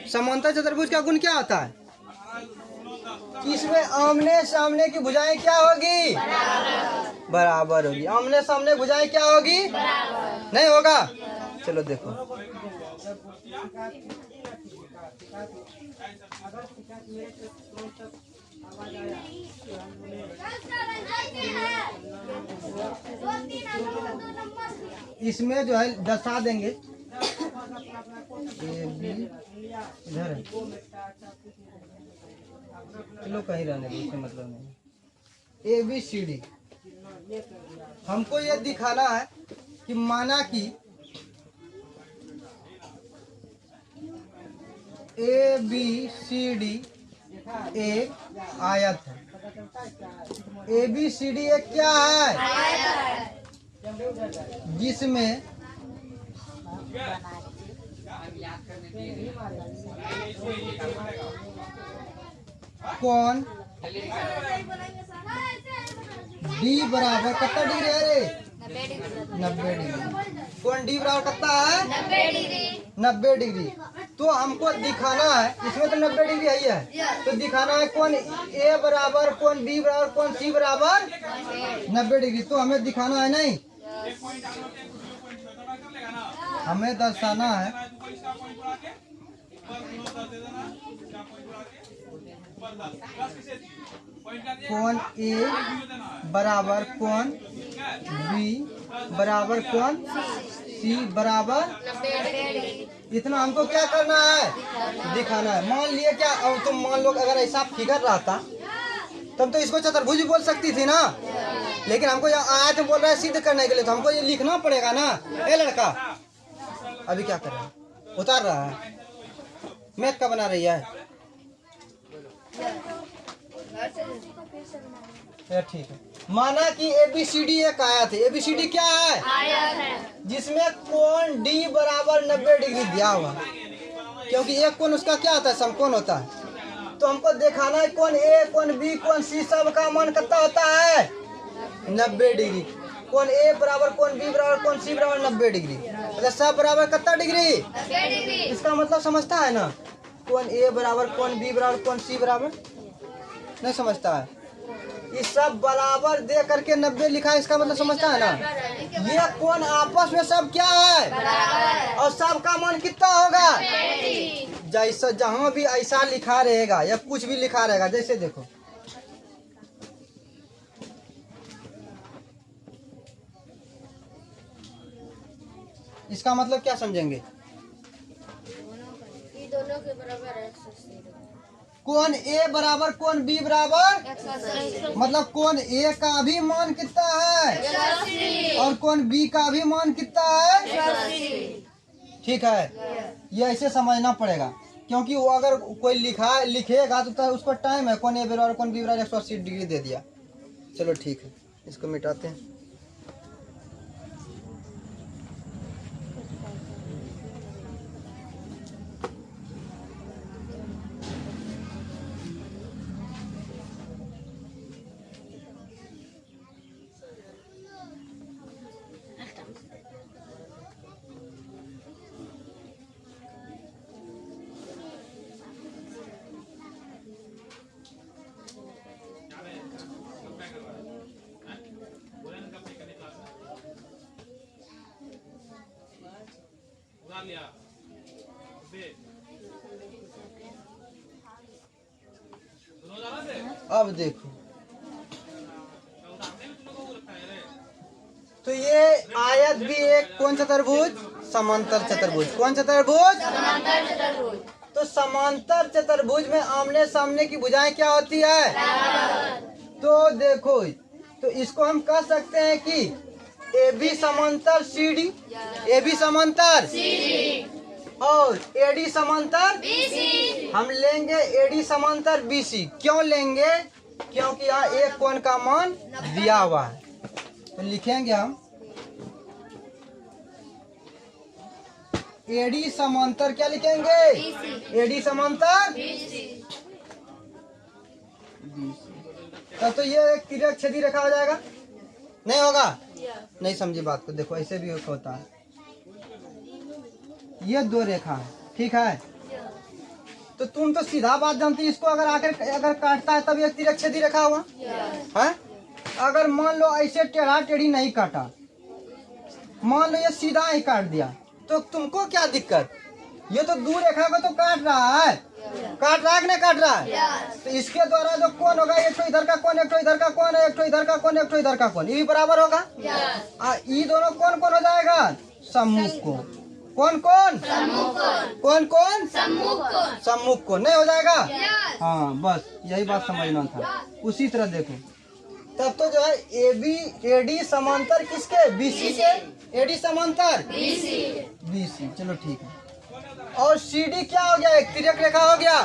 समांतर चतुर्भुज का गुण क्या होता है? इसमें आमने सामने की भुजाएं क्या होगी? बराबर होगी। आमने सामने भुजाएं क्या होगी? नहीं होगा। चलो देखो, इसमें जो है दर्शा देंगे। ए बी इधर है, चलो कहीं रहने दो, इससे मतलब नहीं। ए बी सी डी, हमको ये दिखाना है कि माना कि ए बी सी डी एक आयत है। ए बी सी डी एक क्या है? जिसमें कोण डी बराबर कितना डिग्री है रे? 90 डिग्री। कोण डी बराबर कितना है? 90 डिग्री। तो हमको दिखाना है, इसमें तो 90 डिग्री है, तो दिखाना है कोण ए बराबर, कोण बी बराबर, कोण सी बराबर 90 डिग्री। तो हमें दिखाना है, नहीं हमें दर्शाना है कोण ए बराबर कोण बी बराबर कोण सी बराबर। इतना हमको क्या करना है? दिखाना है। मान लिया क्या, अब तुम मान लो अगर ऐसा फिगर रहता तब तो इसको चतुर्भुज बोल सकती थी ना, लेकिन हमको यहाँ आया तो बोल रहा है सिद्ध करने के लिए, तो हमको ये लिखना पड़ेगा ना। ए लड़का अभी क्या कर रहा है? उतार रहा है, मैथ का बना रही है। ठीक है। माना कि ABCD एक आयत है। ABCD क्या है? आयत है। जिसमें कोण D बराबर 90 डिग्री दिया हुआ, क्योंकि एक कोण उसका क्या होता है? समकोण होता है। तो हमको दिखाना है कोण A, कोण B, कोण C सब का मान कितना होता है? 90 डिग्री। कोण A बराबर, कोण B बराबर, कोण C बराबर 90 डिग्री। मतलब सब बराबर कितना डिग्री? 90 डिग्री। इसका मतलब समझता है ना? कोण A बराबर, कोण B बराबर, कोण C बराबर, नहीं समझता है? ये सब बराबर दे करके 90 लिखा है, इसका मतलब समझता है ना? ये कोण आपस में सब क्या है? और सब का मान कितना होगा? जैसा जहाँ भी ऐसा लिखा रहेगा या कुछ भी लिखा रहेगा, जैसे देखो इसका मतलब क्या समझेंगे? दोनों के बराबर है। कोण A बराबर कोण B बराबर, मतलब कोण A का भी मान कितना है और कोण B का भी मान कितना है? ठीक है, ये ऐसे समझना पड़ेगा, क्योंकि वो अगर कोई लिखेगा तो उसको टाइम है, कोण A बराबर कोण B बराबर 180 डिग्री दे दिया। चलो ठीक है, इसको मिटाते हैं। अब देखो, तो ये आयत भी एक कौन चतुर्भुज? समांतर चतुर्भुज। कौन चतुर्भुज? समांतर चतुर्भुज। तो समांतर चतुर्भुज में आमने सामने की भुजाएं क्या होती है? तो देखो, तो इसको हम कह सकते हैं कि AB समांतर CD, AB समांतर CD और AD समांतर BC। हम लेंगे AD समांतर BC। क्यों लेंगे? क्योंकि यहाँ एक कोण का मान दिया हुआ है। तो लिखेंगे हम AD समांतर, क्या लिखेंगे? AD समांतर BC। तो ये तिर्यक छेदी रेखा हो जाएगा, नहीं होगा? नहीं समझी बात को, देखो ऐसे भी होता है। ये दो रेखा है, ठीक है, तो तुम तो सीधा बात जानती, इसको अगर आकर अगर काटता है तब एक तिरक छेदी रखा हुआ है। अगर मान लो ऐसे टेढ़ा टेढ़ी नहीं काटा, मान लो ये सीधा ही काट दिया, तो तुमको क्या दिक्कत? ये तो दूर रेखा को तो काट रहा है, काट रहा है कि नहीं काट रहा है? तो इसके द्वारा जो कोण होगा, एक तो इधर का कोण, एक तो इधर का कोण, एक तो इधर का कोण, एक तो इधर का कोण, ये भी बराबर होगा। ये दोनों कौन कौन हो जाएगा? सम्मुख कोण। कौन कौन? कौन कौन? सम्मुख कोण नहीं हो जाएगा? हाँ, बस यही बात समझना था। उसी तरह देखो, तब तो जो है एडी समांतर किसके? बीसी के। एडी समांतर बीसी, चलो ठीक है। और सीडी क्या हो गया? एक तिर्यक रेखा हो गया।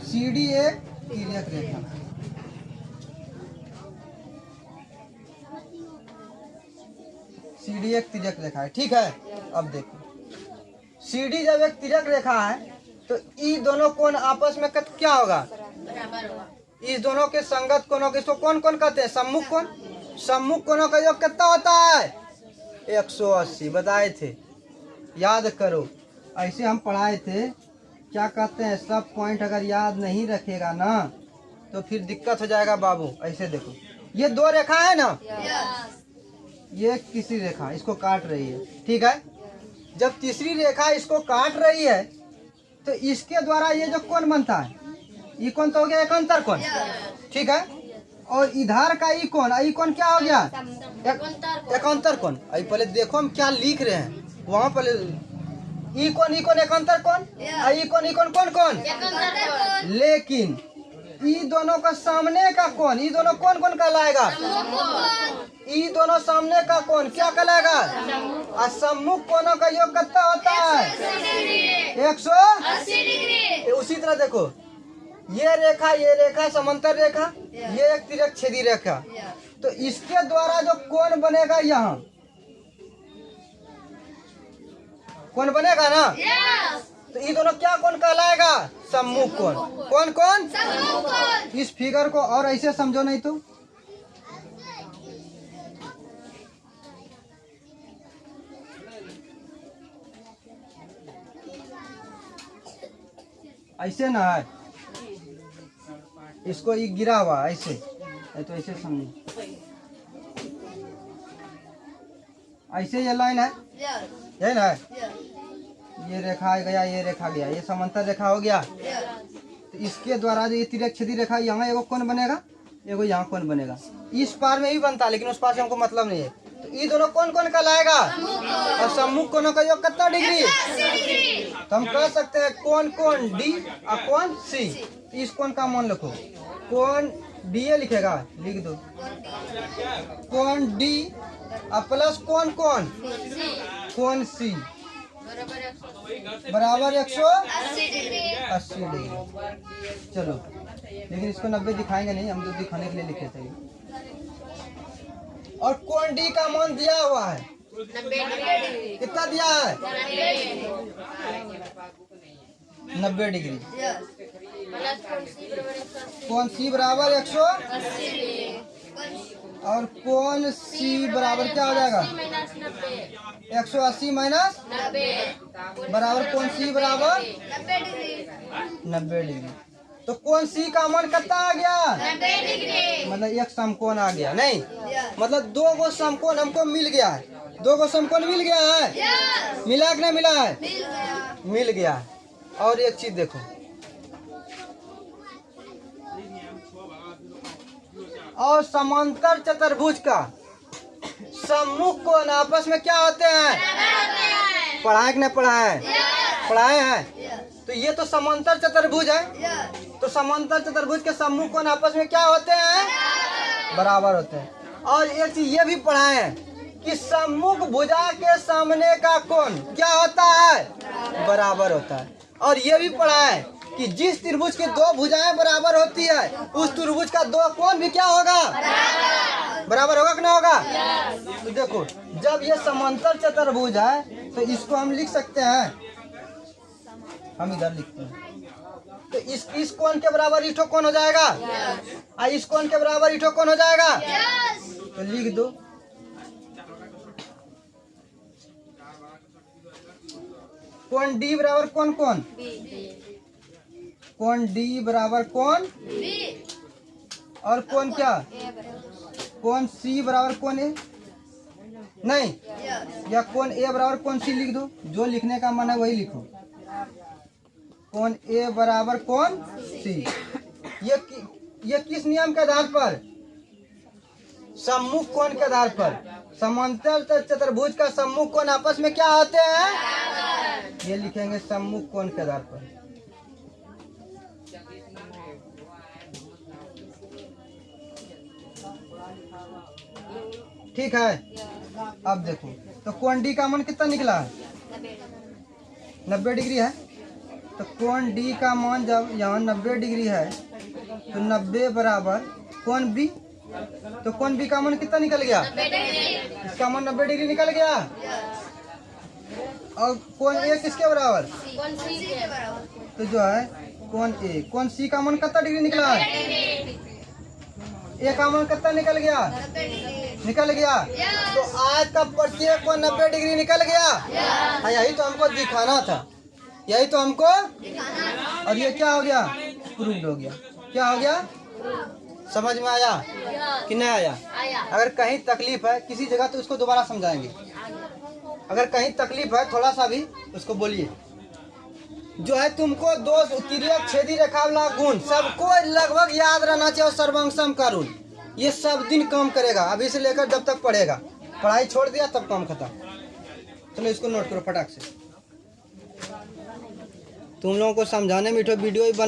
सीडी एक तिर्यक रेखा। सीडी एक तिर्यक रेखा है, ठीक है। अब देखो, सीडी जब एक तिर्यक रेखा है तो ये दोनों कोण आपस में क्या होगा? इस दोनों के संगत कोणों के, इसको कौन कौन कहते हैं? सम्मुख कोण। सम्मुख कोणों का योग कितना होता है? 180। बताए थे, याद करो, ऐसे हम पढ़ाए थे। क्या कहते हैं, सब पॉइंट अगर याद नहीं रखेगा ना तो फिर दिक्कत हो जाएगा बाबू। ऐसे देखो, ये दो रेखा है ना, ये तीसरी रेखा इसको काट रही है, ठीक है। जब तीसरी रेखा इसको काट रही है तो इसके द्वारा ये जो कोण बनता है, ये कोण तो हो गया एकांतर कोण, ठीक है। और इधर का ई कोण क्या हो गया? एकांतर कोण। पहले देखो हम क्या लिख रहे हैं, वहाँ पहले ई कोण एकांतर कोण, ई कोण कौन कौन? लेकिन ई दोनों का सामने का कोण, ई दोनों कौन कौन कहलाएगा? ई दोनों सामने का कोण क्या कहलाएगा? और सम्मुख कोणों का योग कितना होता है? 180 डिग्री। उसी तरह देखो, ये रेखा समांतर रेखा, ये एक तिर्यक छेदी रेखा, तो इसके द्वारा जो कोण बनेगा, यहाँ कोण बनेगा ना, तो ये दोनों क्या कोण कहलाएगा? सम्मुख कोण। कौन कौन? इस फिगर को और ऐसे समझो, नहीं तो ऐसे ना है, इसको ये गिरा हुआ ऐसे, तो ऐसे समझो, ऐसे ये लाइन है, यही ना है, ये रेखा गया, ये रेखा गया, ये समांतर रेखा हो गया। तो इसके द्वारा जो ये तिर्यक छेदी रेखा, यहाँ एगो कोण बनेगा, एगो यहाँ कोण बनेगा। इस पार में भी बनता है लेकिन उस पार से हमको मतलब नहीं है। तो ये दोनों कौन कौन कहलाएगा? और सम्मुख कोणों का योग कितना डिग्री? तो हम कह सकते हैं कोण डी और कोण सी। इस कोण का मान लिखो, कोण डी ए लिखेगा, लिख दो कोण डी और प्लस कोण सी बराबर 180 डिग्री। चलो, लेकिन इसको 90 दिखाएंगे नहीं, हम तो दिखाने के लिए लिखे थे। और कोण डी का मान दिया हुआ है 90 कितना दिया है? 90 डिग्री। कोण सी बराबर 180 और कोण सी बराबर क्या हो जाएगा? 180 माइनस 90 बराबर कोण सी बराबर 90 डिग्री। तो कोण सी का मान कितना आ गया? 90 डिग्री। मतलब एक समकोण आ गया, नहीं मतलब दो गो समकोण हमको मिल गया है, दो गो समकोण मिल गया है। मिला कि नहीं मिला है? मिल गया है। और एक चीज देखो, और समांतर चतुर्भुज का सम्मुख कोण आपस में क्या होते हैं? पढ़ाए कि नहीं पढ़ाए? पढ़ाए हैं। तो ये तो समांतर चतुर्भुज है, तो समांतर चतुर्भुज के सम्मुख कोण आपस में क्या होते हैं? बराबर होते हैं। और एक चीज ये भी पढ़ाए हैं कि सम्मुख भुजा के सामने का कोण क्या होता है? बराबर होता है। और ये भी पढ़ा है कि जिस त्रिभुज की दो भुजाएं बराबर होती है, उस त्रिभुज का दो कोण भी क्या होगा? बराबर होगा कि नहीं होगा? तो देखो, जब ये समांतर चतुर्भुज है तो इसको हम लिख सकते हैं, हम इधर लिखते हैं, तो इस कोण के बराबर इठो कोण हो जाएगा, और इस कोण के बराबर इठो कोण हो जाएगा। तो लिख दो कोण डी बराबर कौन कौन, कोण डी बराबर कौन, और कौन क्या, कौन सी बराबर कौन ए, नहीं, या कौन ए बराबर कौन सी लिख दो, जो लिखने का मन है वही लिखो। कौन ए बराबर कौन सी, ये किस नियम के आधार पर, सम्मुख कोण के आधार पर। समांतर चतुर्भुज का सम्मुख कोण आपस में क्या होते हैं, ये लिखेंगे सम्मुख कोण के आधार पर। ठीक है, अब देखो तो कोण डी का मान कितना निकला है, 90 डिग्री है। तो कोण डी का मान जब यहाँ 90 डिग्री है तो 90 बराबर कोण बी, तो कोण बी का मान कितना निकल गया, इसका मान 90 डिग्री निकल गया। और कोण ए किसके बराबर, तो जो है कोण ए, कोण सी का मान कितना डिग्री निकला है, ए का मान कितना निकल गया, निकल गया। तो आज का प्रत्येक को 90 डिग्री निकल गया। यही तो हमको दिखाना था, यही तो हमको, और ये क्या हो गया, प्रूव्ड हो गया। क्या हो गया, समझ में आया कि नहीं आया। अगर कहीं तकलीफ है किसी जगह तो उसको दोबारा समझाएंगे, अगर कहीं तकलीफ है थोड़ा सा भी उसको बोलिए। जो है तुमको दो तिर्यक छेदी रेखा वाला गुण सबको लगभग याद रहना चाहिए, और सर्वांशम का रूल ये सब दिन काम करेगा, अभी से लेकर जब तक पढ़ेगा। पढ़ाई छोड़ दिया तब काम खत्म। चलो इसको नोट करो फटाक से। तुम लोगों को समझाने में वीडियो बन गया।